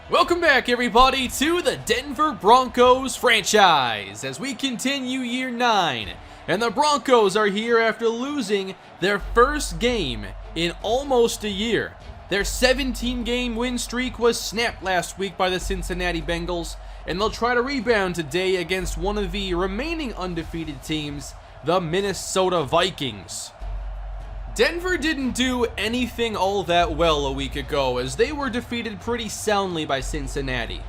Welcome back, everybody, to the Denver Broncos franchise as we continue year 9. And the Broncos are here after losing their first game in almost a year. Their 17-game win streak was snapped last week by the Cincinnati Bengals, and they'll try to rebound today against one of the remaining undefeated teams, the Minnesota Vikings. Denver didn't do anything all that well a week ago as they were defeated pretty soundly by Cincinnati.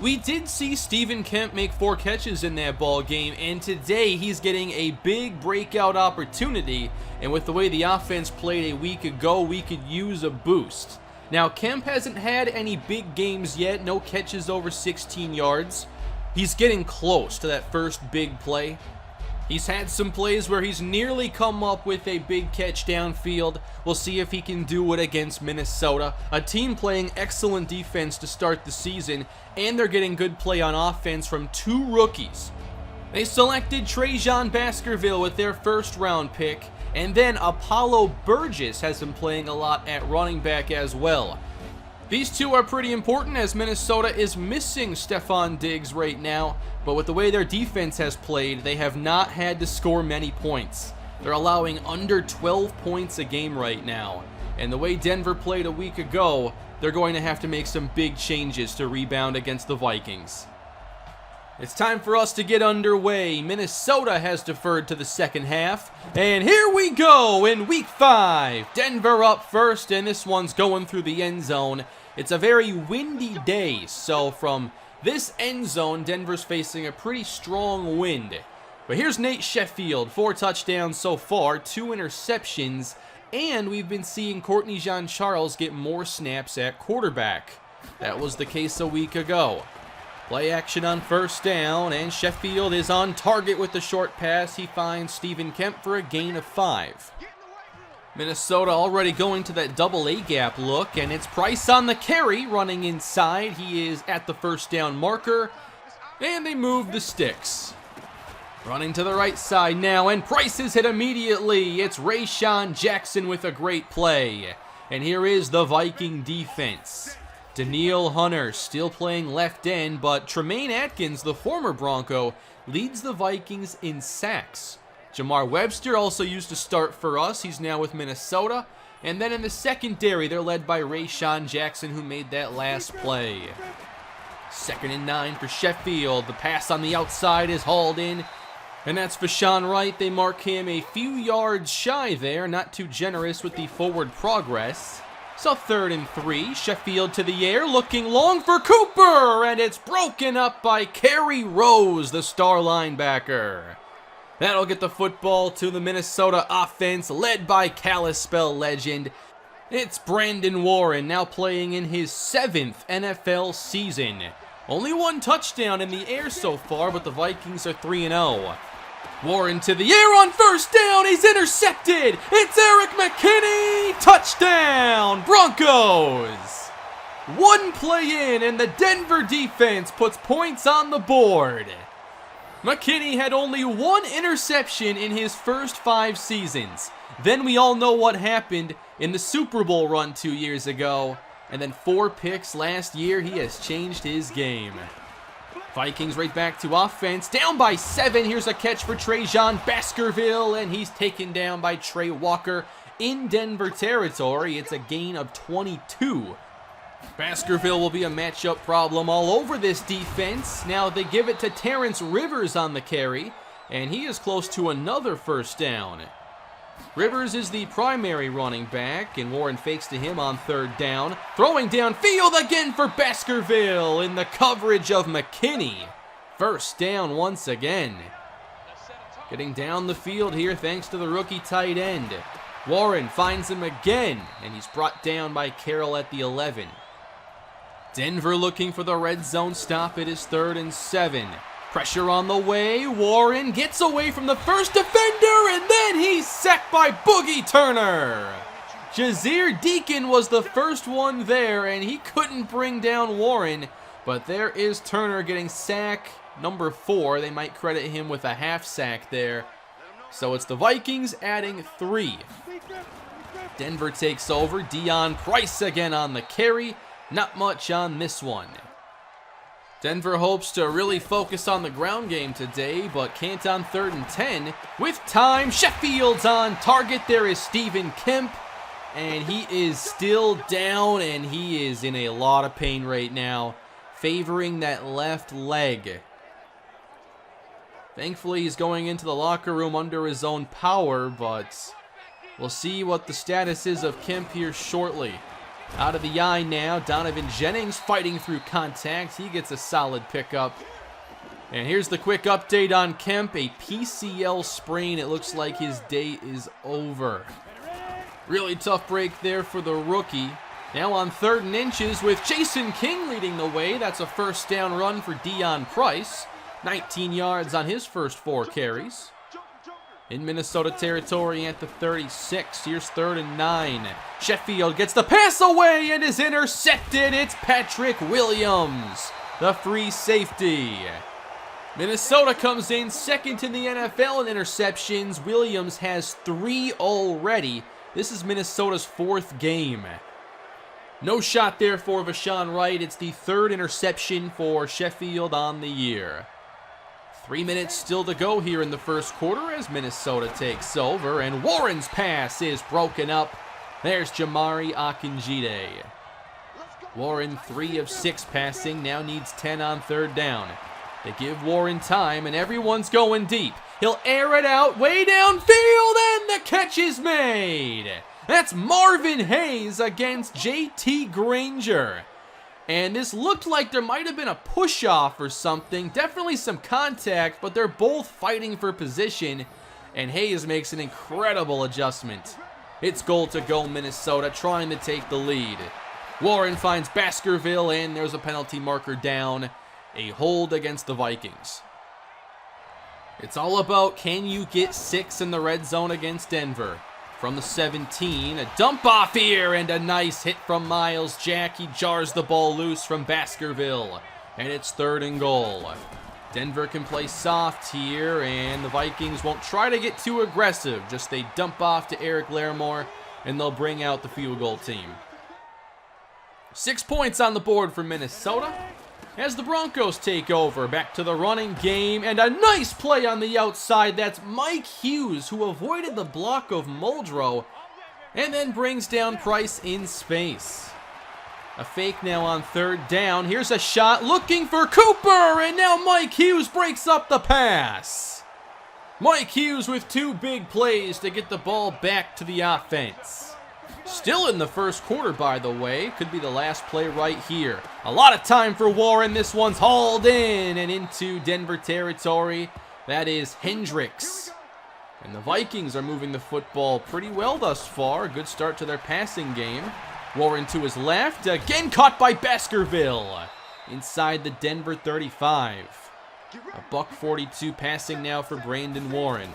We did see Stephen Kemp make 4 catches in that ball game, and today he's getting a big breakout opportunity, and with the way the offense played a week ago, we could use a boost. Now, Kemp hasn't had any big games yet, no catches over 16 yards. He's getting close to that first big play. He's had some plays where he's nearly come up with a big catch downfield. We'll see if he can do it against Minnesota, a team playing excellent defense to start the season, and they're getting good play on offense from 2 rookies. They selected Trajan Baskerville with their first-round pick, and then Apollo Burgess has been playing a lot at running back as well. These 2 are pretty important as Minnesota is missing Stephon Diggs right now, but with the way their defense has played, they have not had to score many points. They're allowing under 12 points a game right now, and the way Denver played a week ago, they're going to have to make some big changes to rebound against the Vikings. It's time for us to get underway. Minnesota has deferred to the second half, and here we go in week 5. Denver up first, and this one's going through the end zone. It's a very windy day, so from this end zone, Denver's facing a pretty strong wind. But here's Nate Sheffield, 4 touchdowns so far, 2 interceptions, and we've been seeing Courtney Jean-Charles get more snaps at quarterback. That was the case a week ago. Play action on first down, and Sheffield is on target with the short pass. He finds Stephen Kemp for a gain of 5. Minnesota already going to that double A gap look, and it's Price on the carry running inside. He is at the first down marker, and they move the sticks. Running to the right side now, and Price is hit immediately. It's Rayshawn Jackson with a great play. And here is the Viking defense. Danielle Hunter still playing left end, but Tremaine Atkins, the former Bronco, leads the Vikings in sacks. Jamar Webster also used to start for us. He's now with Minnesota. And then in the secondary, they're led by Rayshawn Jackson, who made that last play. 2nd and 9 for Sheffield. The pass on the outside is hauled in. And that's Fashawn Wright. They mark him a few yards shy there. Not too generous with the forward progress. So 3rd and 3, Sheffield to the air, looking long for Cooper, and it's broken up by Kerry Rose, the star linebacker. That'll get the football to the Minnesota offense, led by Kalispell legend. It's Brandon Warren, now playing in his 7th NFL season. Only 1 touchdown in the air so far, but the Vikings are 3-0. Warren to the air on first down. He's intercepted. It's Eric McKinney. Touchdown, Broncos. 1 play in, and the Denver defense puts points on the board. McKinney had only 1 interception in his first 5 seasons. Then we all know what happened in the Super Bowl run 2 years ago. And then 4 picks last year. He has changed his game. Vikings right back to offense, down by 7. Here's a catch for Trajan Baskerville, and he's taken down by Trey Walker in Denver territory. It's a gain of 22. Baskerville will be a matchup problem all over this defense. Now they give it to Terrence Rivers on the carry, and he is close to another first down. Rivers is the primary running back, and Warren fakes to him on 3rd down. Throwing downfield again for Baskerville in the coverage of McKinney. First down once again. Getting down the field here thanks to the rookie tight end. Warren finds him again, and he's brought down by Carroll at the 11. Denver looking for the red zone stop. It is 3rd and 7. Pressure on the way. Warren gets away from the first defender, and then he's sacked by Boogie Turner. Jazir Deacon was the first one there, and he couldn't bring down Warren. But there is Turner getting sack number 4. They might credit him with a half sack there. So it's the Vikings adding 3. Denver takes over. Deion Price again on the carry. Not much on this one. Denver hopes to really focus on the ground game today, but can't on 3rd and 10. With time, Sheffield's on target. There is Stephen Kemp, and he is still down, and he is in a lot of pain right now, favoring that left leg. Thankfully, he's going into the locker room under his own power, but we'll see what the status is of Kemp here shortly. Out of the eye now, Donovan Jennings fighting through contact. He gets a solid pickup. And here's the quick update on Kemp. A PCL sprain. It looks like his day is over. Really tough break there for the rookie. Now on 3rd and inches with Jason King leading the way. That's a first down run for Deion Price. 19 yards on his first 4 carries. In Minnesota territory at the 36. Here's 3rd and 9. Sheffield gets the pass away and is intercepted. It's Patrick Williams, the free safety. Minnesota comes in 2nd in the NFL in interceptions. Williams has 3 already. This is Minnesota's 4th game. No shot there for Vashawn Wright. It's the 3rd interception for Sheffield on the year. 3 minutes still to go here in the first quarter as Minnesota takes over, and Warren's pass is broken up. There's Jamari Akinjide. Warren 3 of 6 passing, now needs 10 on 3rd down. They give Warren time, and everyone's going deep. He'll air it out way downfield, and the catch is made. That's Marvin Hayes against JT Granger. And this looked like there might have been a push-off or something. Definitely some contact, but they're both fighting for position. And Hayes makes an incredible adjustment. It's goal to go Minnesota, trying to take the lead. Warren finds Baskerville, and there's a penalty marker down. A hold against the Vikings. It's all about, can you get 6 in the red zone against Denver? From the 17, a dump off here, and a nice hit from Miles Jack. He jars the ball loose from Baskerville, and it's 3rd and goal. Denver can play soft here, and the Vikings won't try to get too aggressive. Just they dump off to Eric Larimore, and they'll bring out the field goal team. 6 points on the board for Minnesota as the Broncos take over. Back to the running game, and a nice play on the outside. That's Mike Hughes, who avoided the block of Muldrow and then brings down Price in space. A fake now on 3rd down. Here's a shot looking for Cooper, and now Mike Hughes breaks up the pass. Mike Hughes with 2 big plays to get the ball back to the offense. Still in the first quarter, by the way. Could be the last play right here. A lot of time for Warren. This one's hauled in and into Denver territory. That is Hendricks. And the Vikings are moving the football pretty well thus far. A good start to their passing game. Warren to his left. Again caught by Baskerville. Inside the Denver 35. A $142 passing now for Brandon Warren.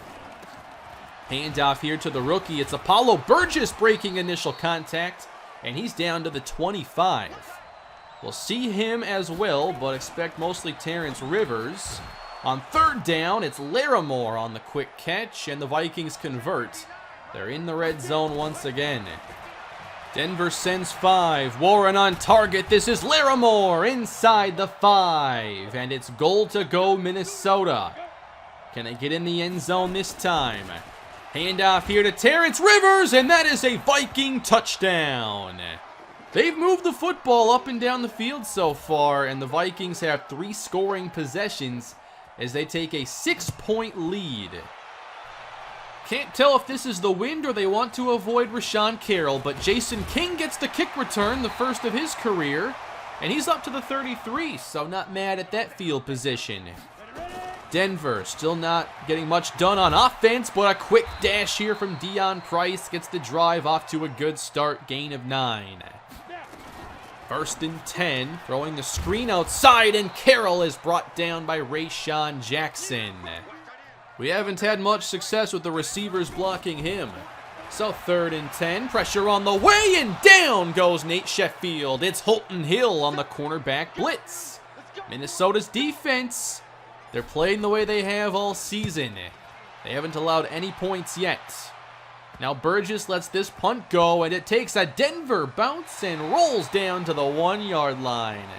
Handoff here to the rookie. It's Apollo Burgess breaking initial contact, and he's down to the 25. We'll see him as well, but expect mostly Terrence Rivers. On 3rd down, it's Larimore on the quick catch, and the Vikings convert. They're in the red zone once again. Denver sends 5. Warren on target. This is Larimore inside the 5, and it's goal to go Minnesota. Can they get in the end zone this time? Handoff here to Terrence Rivers, and that is a Viking touchdown. They've moved the football up and down the field so far, and the Vikings have 3 scoring possessions as they take a 6-point lead. Can't tell if this is the wind or they want to avoid Rashawn Carroll, but Jason King gets the kick return, the first of his career, and he's up to the 33, so not mad at that field position. Denver still not getting much done on offense, but a quick dash here from Deion Price gets the drive off to a good start, gain of 9. 1st and 10, throwing the screen outside, and Carroll is brought down by Rayshawn Jackson. We haven't had much success with the receivers blocking him. So 3rd and 10, pressure on the way, and down goes Nate Sheffield. It's Holton Hill on the cornerback blitz. Minnesota's defense, they're playing the way they have all season. They haven't allowed any points yet. Now Burgess lets this punt go, and it takes a Denver bounce and rolls down to the 1-yard line.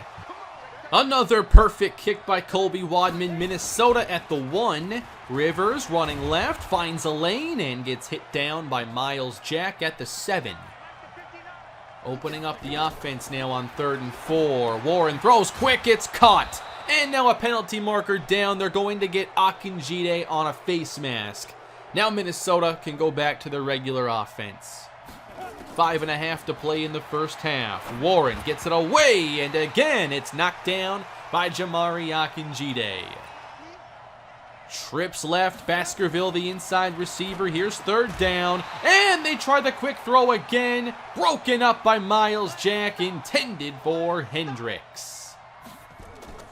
Another perfect kick by Colby Wadman, Minnesota at the 1. Rivers running left, finds a lane, and gets hit down by Miles Jack at the 7. Opening up the offense now on 3rd and 4. Warren throws quick, it's caught. And now a penalty marker down. They're going to get Akinjide on a face mask. Now Minnesota can go back to their regular offense. 5.5 to play in the first half. Warren gets it away, and again it's knocked down by Jamari Akinjide. Trips left, Baskerville the inside receiver. Here's 3rd down, and they try the quick throw again. Broken up by Miles Jack, intended for Hendricks.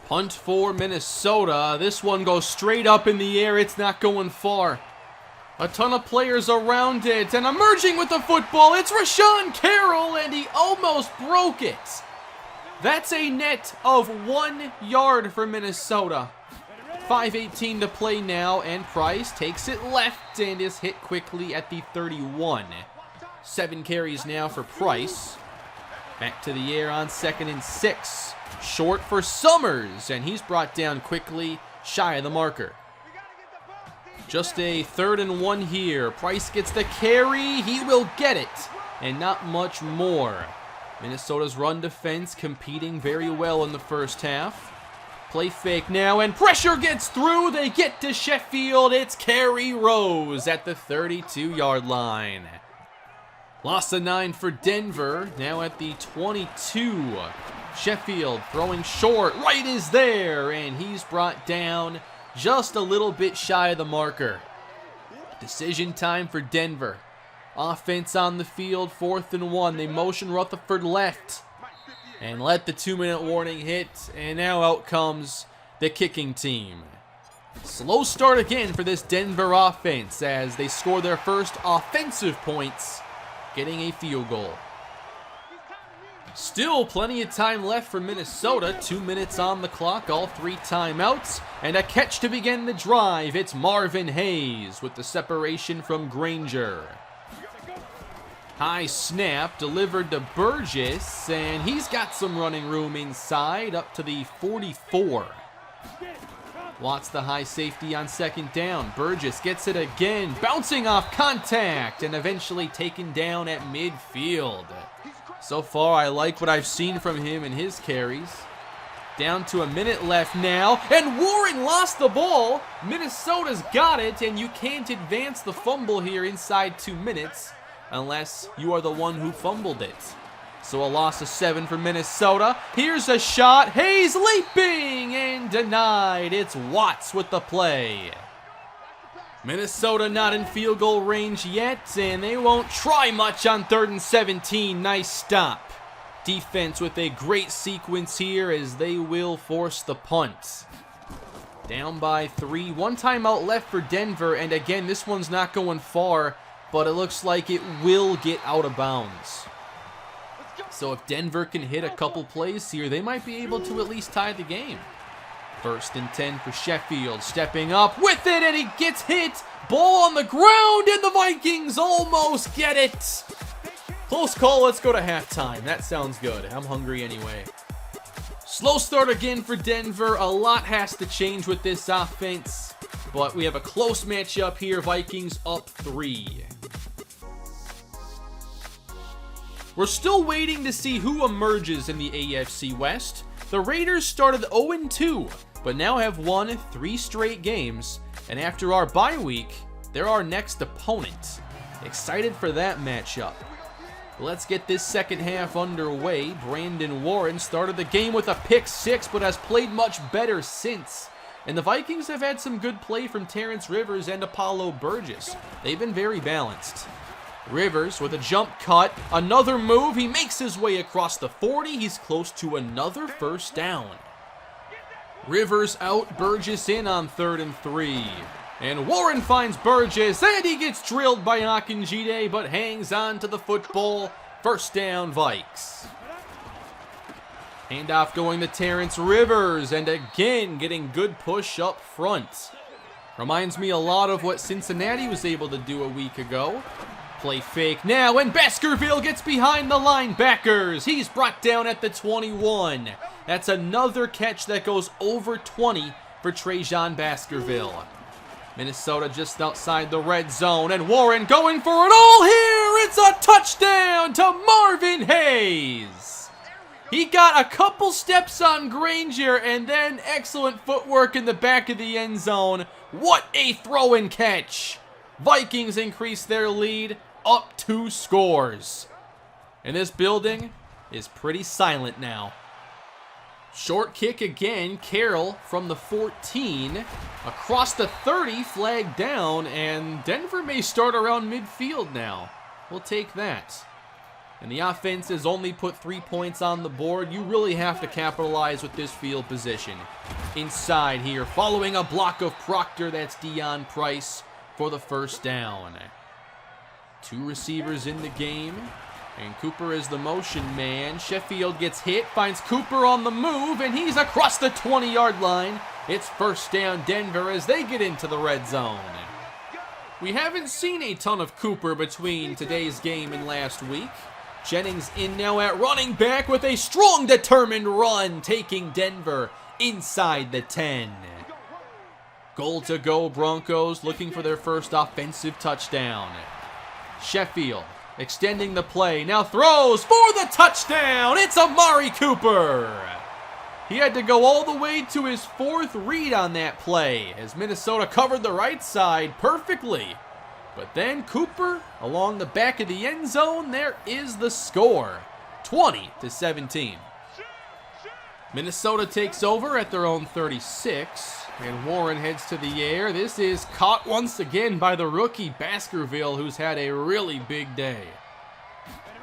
Punt for Minnesota. This one goes straight up in the air. It's not going far. A ton of players around it, and emerging with the football, it's Rashawn Carroll, and he almost broke it. That's a net of 1 yard for Minnesota. 5:18 to play now, and Price takes it left and is hit quickly at the 31. 7 carries now for Price. Back to the air on 2nd and 6. Short for Summers, and he's brought down quickly, shy of the marker. Just a 3rd and 1 here. Price gets the carry. He will get it, and not much more. Minnesota's run defense competing very well in the first half. Play fake now, and pressure gets through. They get to Sheffield. It's Kerry Rose at the 32-yard line. Loss of 9 for Denver, now at the 22. Sheffield throwing short. Wright is there, and he's brought down just a little bit shy of the marker. Decision time for Denver. Offense on the field, 4th and 1. They motion Rutherford left and let the 2-minute warning hit, and now out comes the kicking team. Slow start again for this Denver offense as they score their first offensive points, getting a field goal. Still plenty of time left for Minnesota. 2 minutes on the clock, all 3 timeouts, and a catch to begin the drive. It's Marvin Hayes with the separation from Granger. High snap delivered to Burgess, and he's got some running room inside up to the 44. Watts the high safety on 2nd down. Burgess gets it again, bouncing off contact and eventually taken down at midfield. So far, I like what I've seen from him in his carries. Down to a minute left now, and Warren lost the ball. Minnesota's got it, and you can't advance the fumble here inside 2 minutes unless you are the one who fumbled it. So a loss of 7 for Minnesota. Here's a shot. Hayes leaping and denied. It's Watts with the play. Minnesota not in field goal range yet, and they won't try much on 3rd and 17. Nice stop. Defense with a great sequence here as they will force the punt. Down by 3. 1 timeout left for Denver, and again, this one's not going far, but it looks like it will get out of bounds. So if Denver can hit a couple plays here, they might be able to at least tie the game. 1st and 10 for Sheffield, stepping up with it, and he gets hit. Ball on the ground, and the Vikings almost get it. Close call, let's go to halftime. That sounds good. I'm hungry anyway. Slow start again for Denver. A lot has to change with this offense, but we have a close matchup here. Vikings up 3. We're still waiting to see who emerges in the AFC West. The Raiders started 0-2, but now have won 3 straight games, and after our bye week, they're our next opponent. Excited for that matchup. Let's get this second half underway. Brandon Warren started the game with a pick 6, but has played much better since. And the Vikings have had some good play from Terrence Rivers and Apollo Burgess. They've been very balanced. Rivers with a jump cut, another move, he makes his way across the 40, he's close to another first down. Rivers out, Burgess in on 3rd and 3. And Warren finds Burgess, and he gets drilled by Akinjide, but hangs on to the football. First down, Vikes. Handoff going to Terrence Rivers, and again getting good push up front. Reminds me a lot of what Cincinnati was able to do a week ago. Play fake now, and Baskerville gets behind the linebackers. He's brought down at the 21. That's another catch that goes over 20 for Trajan Baskerville. Minnesota just outside the red zone, and Warren going for it all here. It's a touchdown to Marvin Hayes. He got a couple steps on Granger, and then excellent footwork in the back of the end zone. What a throw and catch. Vikings increase their lead up 2 scores. And this building is pretty silent now. Short kick again, Carroll from the 14, across the 30, flag down, and Denver may start around midfield now. We'll take that. And the offense has only put 3 points on the board. You really have to capitalize with this field position. Inside here, following a block of Proctor, that's Deion Price for the first down. 2 receivers in the game, and Cooper is the motion man. Sheffield gets hit, finds Cooper on the move, and he's across the 20-yard line. It's first down Denver as they get into the red zone. We haven't seen a ton of Cooper between today's game and last week. Jennings in now at running back with a strong, determined run, taking Denver inside the 10. Goal to go, Broncos looking for their first offensive touchdown. Sheffield extending the play, now throws for the touchdown. It's Amari Cooper. He had to go all the way to his 4th read on that play as Minnesota covered the right side perfectly. But then Cooper along the back of the end zone, there is the score, 20-17. Minnesota takes over at their own 36. And Warren heads to the air. This is caught once again by the rookie Baskerville, who's had a really big day.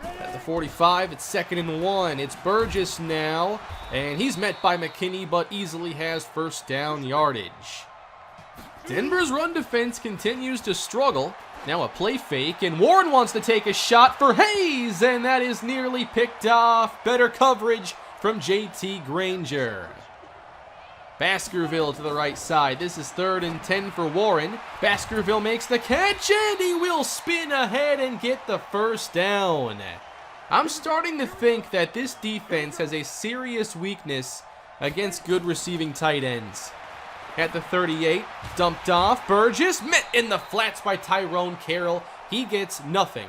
At the 45, it's 2nd and 1. It's Burgess now, and he's met by McKinney, but easily has first down yardage. Denver's run defense continues to struggle. Now a play fake, and Warren wants to take a shot for Hayes, and that is nearly picked off. Better coverage from JT Granger. Baskerville to the right side. This is 3rd and 10 for Warren. Baskerville makes the catch, and he will spin ahead and get the first down. I'm starting to think that this defense has a serious weakness against good receiving tight ends. At the 38, dumped off. Burgess met in the flats by Tyrone Carroll. He gets nothing.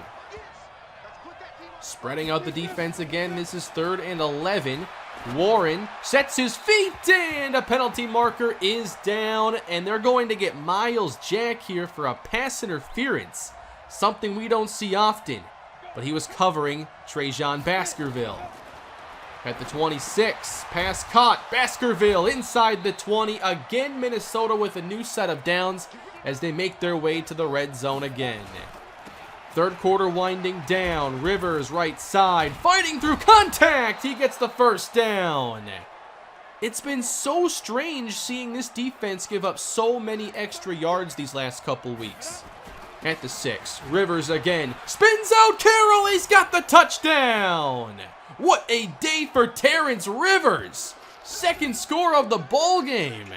Spreading out the defense again. This is 3rd and 11. Warren sets his feet, and a penalty marker is down, and they're going to get Miles Jack here for a pass interference, something we don't see often, but he was covering Trajan Baskerville. At the 26, pass caught, Baskerville inside the 20, again Minnesota with a new set of downs as they make their way to the red zone again. 3rd quarter winding down. Rivers right side, fighting through contact. He gets the first down. It's been so strange seeing this defense give up so many extra yards these last couple weeks. At the 6, Rivers again, spins out Carroll. He's got the touchdown. What a day for Terrence Rivers. 2nd score of the ball game.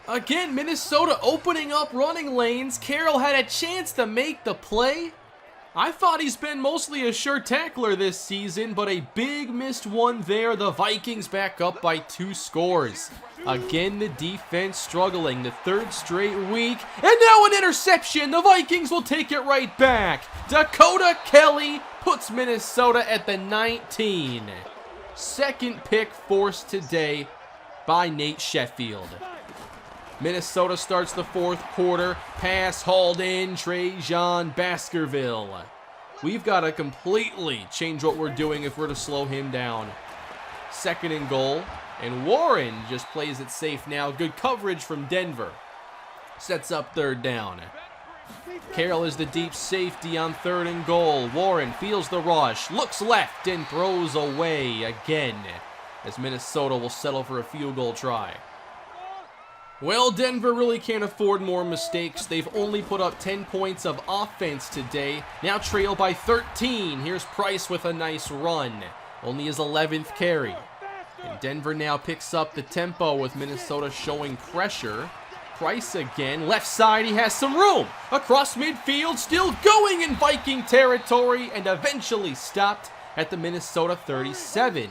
Again, Minnesota opening up running lanes. Carroll had a chance to make the play. I thought he's been mostly a sure tackler this season, but a big missed one there. The Vikings back up by 2 scores. Again, the defense struggling, the 3rd straight week. And now an interception. The Vikings will take it right back. Dakota Kelly puts Minnesota at the 19. 2nd pick forced today by Nate Sheffield. Minnesota starts the 4th quarter. Pass hauled in, Trajan Baskerville. We've got to completely change what we're doing if we're to slow him down. 2nd and goal, and Warren just plays it safe now. Good coverage from Denver. Sets up 3rd down. Carroll is the deep safety on 3rd and goal. Warren feels the rush, looks left, and throws away again as Minnesota will settle for a field goal try. Well, Denver really can't afford more mistakes. They've only put up 10 points of offense today. Now trail by 13. Here's Price with a nice run. Only his 11th carry. And Denver now picks up the tempo with Minnesota showing pressure. Price again. Left side, he has some room. Across midfield, still going in Viking territory, and eventually stopped at the Minnesota 37.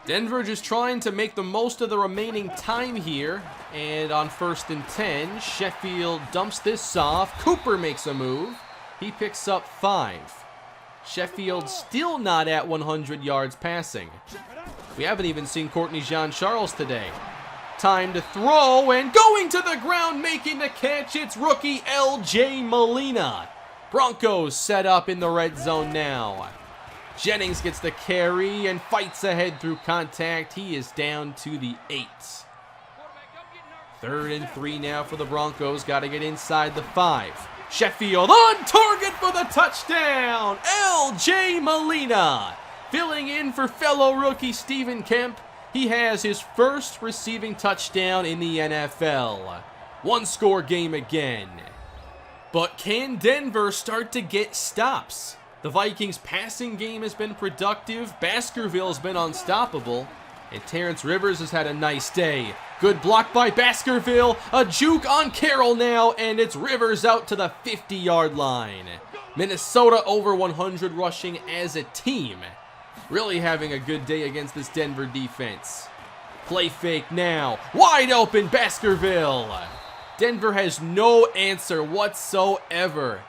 Denver just trying to make the most of the remaining time here. And on 1st and 10, Sheffield dumps this off. Cooper makes a move. He picks up 5. Sheffield still not at 100 yards passing. We haven't even seen Courtney Jean-Charles today. Time to throw, and going to the ground, making the catch, it's rookie L.J. Molina. Broncos set up in the red zone now. Jennings gets the carry and fights ahead through contact. He is down to the 8. 3rd and 3 now for the Broncos. Got to get inside the 5. Sheffield on target for the touchdown. L.J. Molina filling in for fellow rookie Stephen Kemp. He has his first receiving touchdown in the NFL. 1-score game again. But can Denver start to get stops? The Vikings' passing game has been productive. Baskerville's been unstoppable. And Terrence Rivers has had a nice day. Good block by Baskerville. A juke on Carroll now, and it's Rivers out to the 50-yard line. Minnesota over 100 rushing as a team. Really having a good day against this Denver defense. Play fake now. Wide open Baskerville. Denver has no answer whatsoever.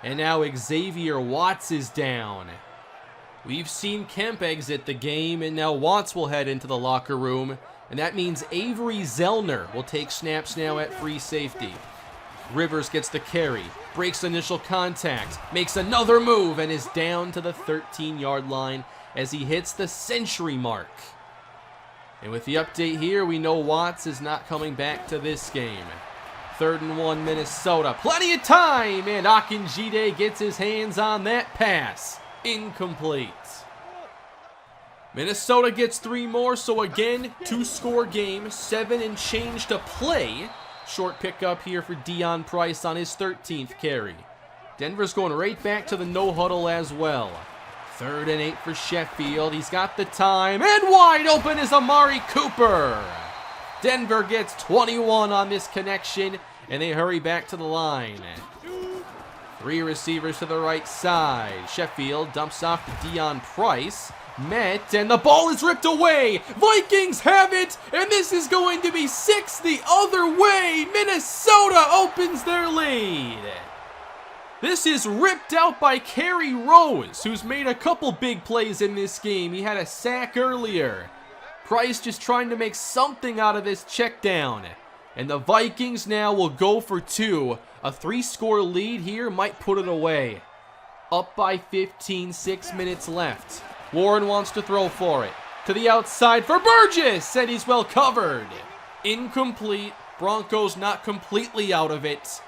And now Xavier Watts is down. We've seen Kemp exit the game, and now Watts will head into the locker room. And that means Avery Zellner will take snaps now at free safety. Rivers gets the carry, breaks initial contact, makes another move, and is down to the 13-yard line as he hits the century mark. And with the update here, we know Watts is not coming back to this game. 3rd and 1 Minnesota. Plenty of time, and Akinjide gets his hands on that pass. Incomplete. Minnesota gets 3 more, so again, 2-score game, 7 and change to play. Short pickup here for Deion Price on his 13th carry. Denver's going right back to the no huddle as well. 3rd and 8 for Sheffield. He's got the time, and wide open is Amari Cooper. Denver gets 21 on this connection, and they hurry back to the line. 3 receivers to the right side. Sheffield dumps off to Deion Price. Met, and the ball is ripped away. Vikings have it, and this is going to be 6 the other way. Minnesota opens their lead. This is ripped out by Kerry Rose, who's made a couple big plays in this game. He had a sack earlier. Price just trying to make something out of this check down. And the Vikings now will go for 2. A 3-score lead here might put it away. Up by 15, 6 minutes left. Warren wants to throw for it. To the outside for Burgess, and he's well covered. Incomplete. Broncos not completely out of it.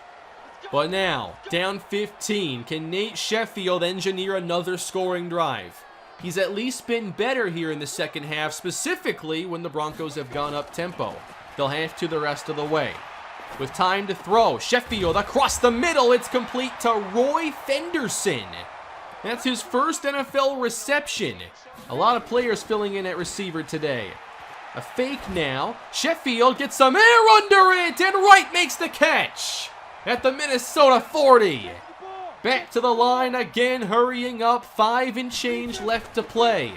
But now, down 15. Can Nate Sheffield engineer another scoring drive? He's at least been better here in the second half, specifically when the Broncos have gone up tempo. They'll have to the rest of the way. With time to throw, Sheffield across the middle. It's complete to Roy Fenderson. That's his first NFL reception. A lot of players filling in at receiver today. A fake now. Sheffield gets some air under it, and Wright makes the catch at the Minnesota 40. Back to the line again, hurrying up. 5 and change left to play.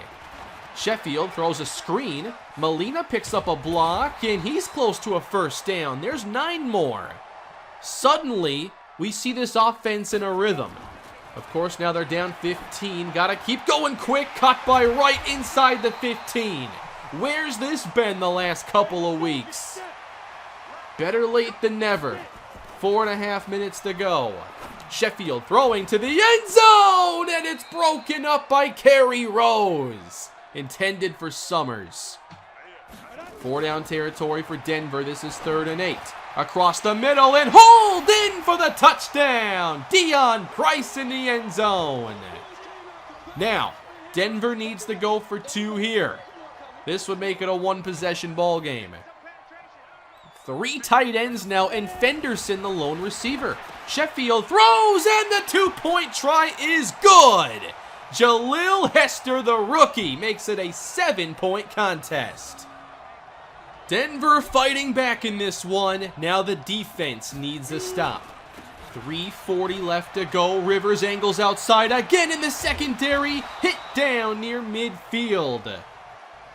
Sheffield throws a screen. Molina picks up a block, and he's close to a first down. There's 9 more. Suddenly, we see this offense in a rhythm. Of course, now they're down 15. Gotta keep going quick. Caught by Wright inside the 15. Where's this been the last couple of weeks? Better late than never. 4.5 minutes to go. Sheffield throwing to the end zone, and it's broken up by Kerry Rose. Intended for Summers. 4-down territory for Denver. This is 3rd and 8. Across the middle and hauled in for the touchdown. Deion Price in the end zone. Now, Denver needs to go for 2 here. This would make it a 1-possession ball game. 3 tight ends now, and Fenderson the lone receiver. Sheffield throws, and the 2-point try is good. Jalil Hester, the rookie, makes it a 7-point contest. Denver fighting back in this one. Now the defense needs a stop. 3:40 left to go. Rivers angles outside again in the secondary. Hit down near midfield.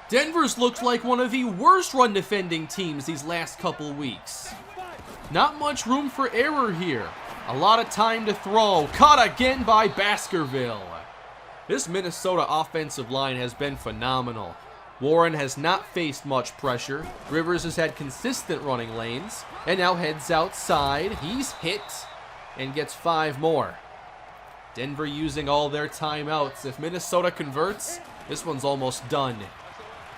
Denver's looked like one of the worst run defending teams these last couple weeks. Not much room for error here. A lot of time to throw. Caught again by Baskerville. This Minnesota offensive line has been phenomenal. Warren has not faced much pressure. Rivers has had consistent running lanes. And now heads outside. He's hit and gets 5 more. Denver using all their timeouts. If Minnesota converts, this one's almost done.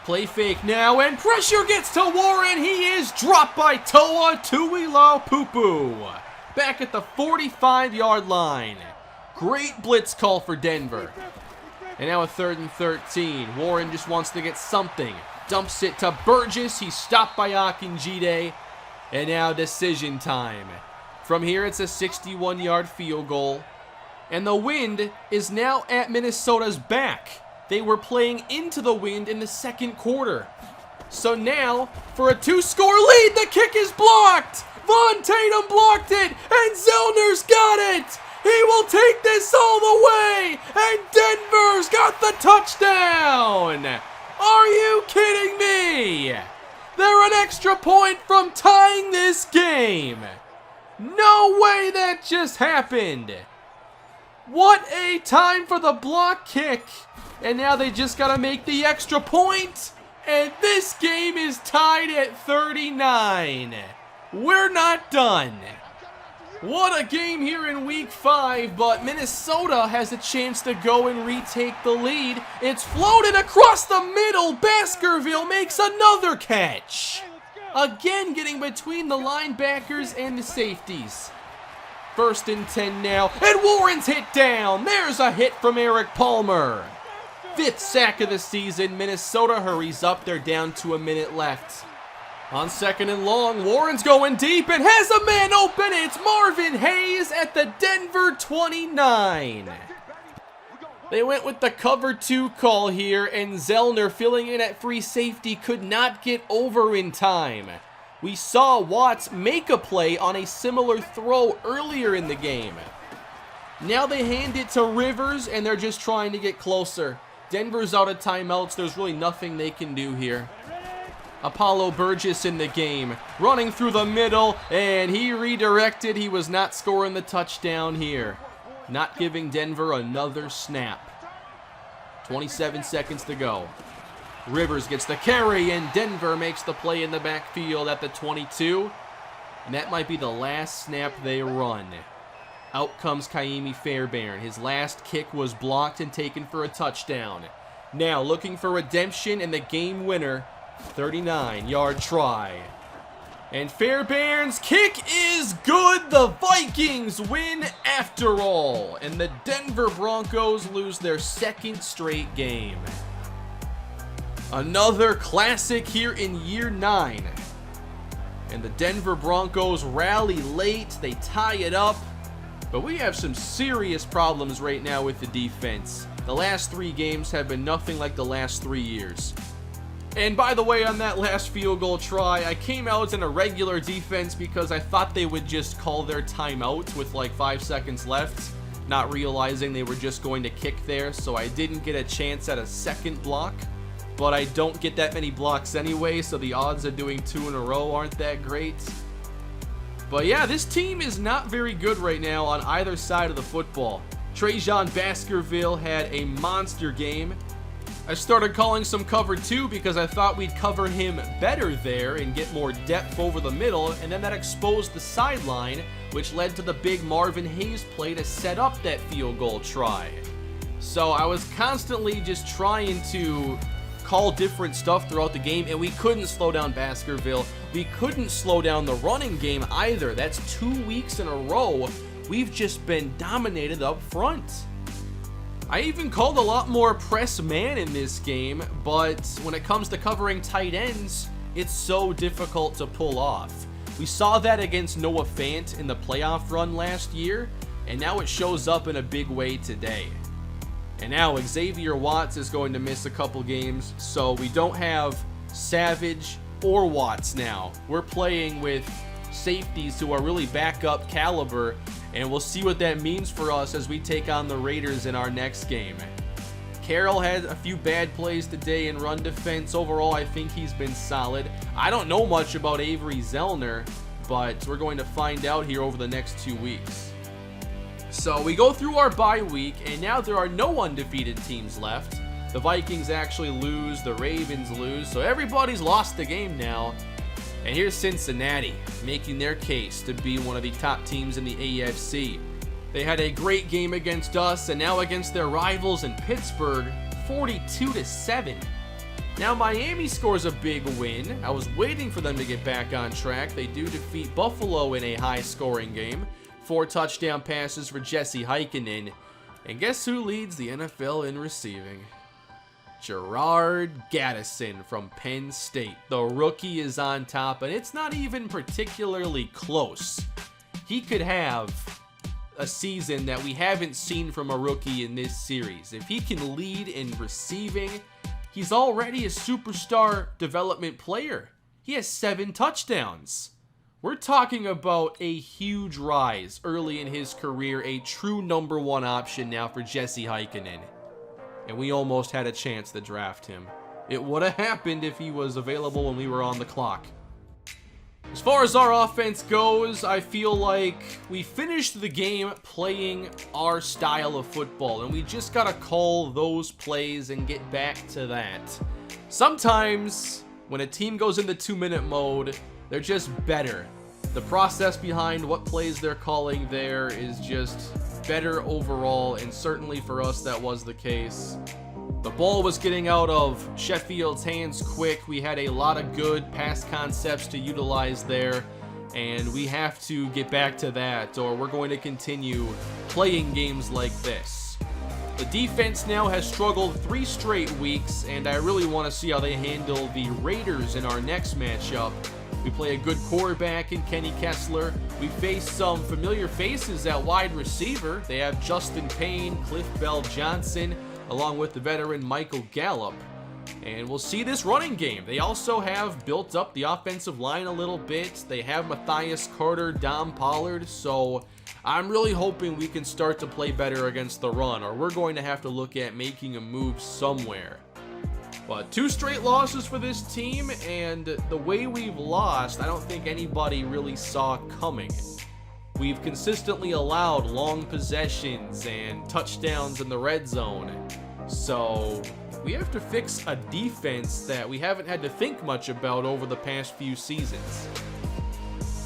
Play fake now, and pressure gets to Warren. He is dropped by Toa Tuilapupu. Back at the 45-yard line. Great blitz call for Denver. And now a 3rd and 13. Warren just wants to get something. Dumps it to Burgess. He's stopped by Akinjide. And now decision time. From here, it's a 61-yard field goal. And the wind is now at Minnesota's back. They were playing into the wind in the second quarter. So now, for a 2-score lead, the kick is blocked. Von Tatum blocked it, and Zellner's got it. He will take this all the way, and Denver's got the touchdown. Are you kidding me? They're an extra point from tying this game. No way that just happened. What a time for the block kick. And now they just got to make the extra point. And this game is tied at 39. We're not done. What a game here in week 5, but Minnesota has a chance to go and retake the lead. It's floated across the middle. Baskerville makes another catch. Again getting between the linebackers and the safeties. 1st and 10 now, and Warren's hit down. There's a hit from Eric Palmer. 5th sack of the season. Minnesota hurries up. They're down to a minute left. On 2nd and long, Warren's going deep and has a man open. It's Marvin Hayes at the Denver 29. They went with the cover 2 call here, and Zellner, filling in at free safety, could not get over in time. We saw Watts make a play on a similar throw earlier in the game. Now they hand it to Rivers, and they're just trying to get closer. Denver's out of timeouts. There's really nothing they can do here. Apollo Burgess in the game, running through the middle, and he redirected. He was not scoring the touchdown here. Not giving Denver another snap. 27 seconds to go. Rivers gets the carry, and Denver makes the play in the backfield at the 22. And that might be the last snap they run. Out comes Kaimi Fairbairn. His last kick was blocked and taken for a touchdown. Now looking for redemption and the game winner. 39-yard try. And Fairbairn's kick is good. The Vikings win after all. And the Denver Broncos lose their 2nd straight game. Another classic here in year 9. And the Denver Broncos rally late. They tie it up. But we have some serious problems right now with the defense. The last 3 games have been nothing like the last 3 years. And by the way, on that last field goal try, I came out in a regular defense because I thought they would just call their timeout with like 5 seconds left, not realizing they were just going to kick there, so I didn't get a chance at a second block. But I don't get that many blocks anyway, so the odds of doing 2 in a row aren't that great. But yeah, this team is not very good right now on either side of the football. Trajan Baskerville had a monster game. I started calling some cover 2 because I thought we'd cover him better there and get more depth over the middle, and then that exposed the sideline, which led to the big Marvin Hayes play to set up that field goal try. So I was constantly just trying to call different stuff throughout the game, and we couldn't slow down Baskerville. We couldn't slow down the running game either. That's 2 weeks in a row. We've just been dominated up front. I even called a lot more press man in this game, but when it comes to covering tight ends, it's so difficult to pull off. We saw that against Noah Fant in the playoff run last year, and now it shows up in a big way today. And now Xavier Watts is going to miss a couple games, so we don't have Savage or Watts now. We're playing with safeties who are really backup caliber, and we'll see what that means for us as we take on the Raiders in our next game. Carroll had a few bad plays today in run defense. Overall, I think he's been solid. I don't know much about Avery Zellner, but we're going to find out here over the next 2 weeks. So we go through our bye week, and now there are no undefeated teams left. The Vikings actually lose, the Ravens lose, so everybody's lost the game now. And here's Cincinnati making their case to be one of the top teams in the AFC. They had a great game against us, and now against their rivals in Pittsburgh, 42-7. Now Miami scores a big win. I was waiting for them to get back on track. They do defeat Buffalo in a high-scoring game. 4 touchdown passes for Jesse Heikkinen. And guess who leads the NFL in receiving? Gerard Gaddison from Penn State. The rookie is on top, and it's not even particularly close. He could have a season that we haven't seen from a rookie in this series. If he can lead in receiving, he's already a superstar development player. He has 7 touchdowns. We're talking about a huge rise early in his career, a true number 1 option now for Jesse Heikkinen. And we almost had a chance to draft him. It would have happened if he was available when we were on the clock. As far as our offense goes, I feel like we finished the game playing our style of football, and we just gotta call those plays and get back to that. Sometimes, when a team goes into 2-minute mode, they're just better. The process behind what plays they're calling there is just better overall, and certainly for us that was the case. The ball was getting out of Sheffield's hands quick. We had a lot of good pass concepts to utilize there, and we have to get back to that, or we're going to continue playing games like this. The defense now has struggled 3 straight weeks, and I really want to see how they handle the Raiders in our next matchup. We play a good quarterback in Kenny Kessler. We face some familiar faces at wide receiver. They have Justin Payne, Cliff Bell Johnson, along with the veteran Michael Gallup. And we'll see this running game. They also have built up the offensive line a little bit. They have Matthias Carter, Dom Pollard, so I'm really hoping we can start to play better against the run, or we're going to have to look at making a move somewhere. But 2 straight losses for this team, and the way we've lost, I don't think anybody really saw coming. We've consistently allowed long possessions and touchdowns in the red zone. So we have to fix a defense that we haven't had to think much about over the past few seasons.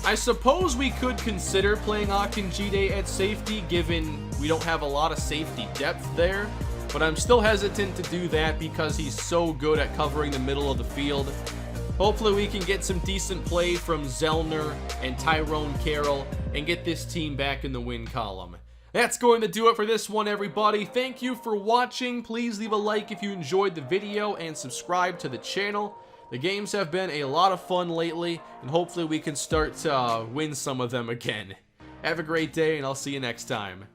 I suppose we could consider playing Akinjide at safety, given we don't have a lot of safety depth there. But I'm still hesitant to do that because he's so good at covering the middle of the field. Hopefully we can get some decent play from Zellner and Tyrone Carroll and get this team back in the win column. That's going to do it for this one, everybody. Thank you for watching. Please leave a like if you enjoyed the video and subscribe to the channel. The games have been a lot of fun lately, and hopefully we can start to win some of them again. Have a great day, and I'll see you next time.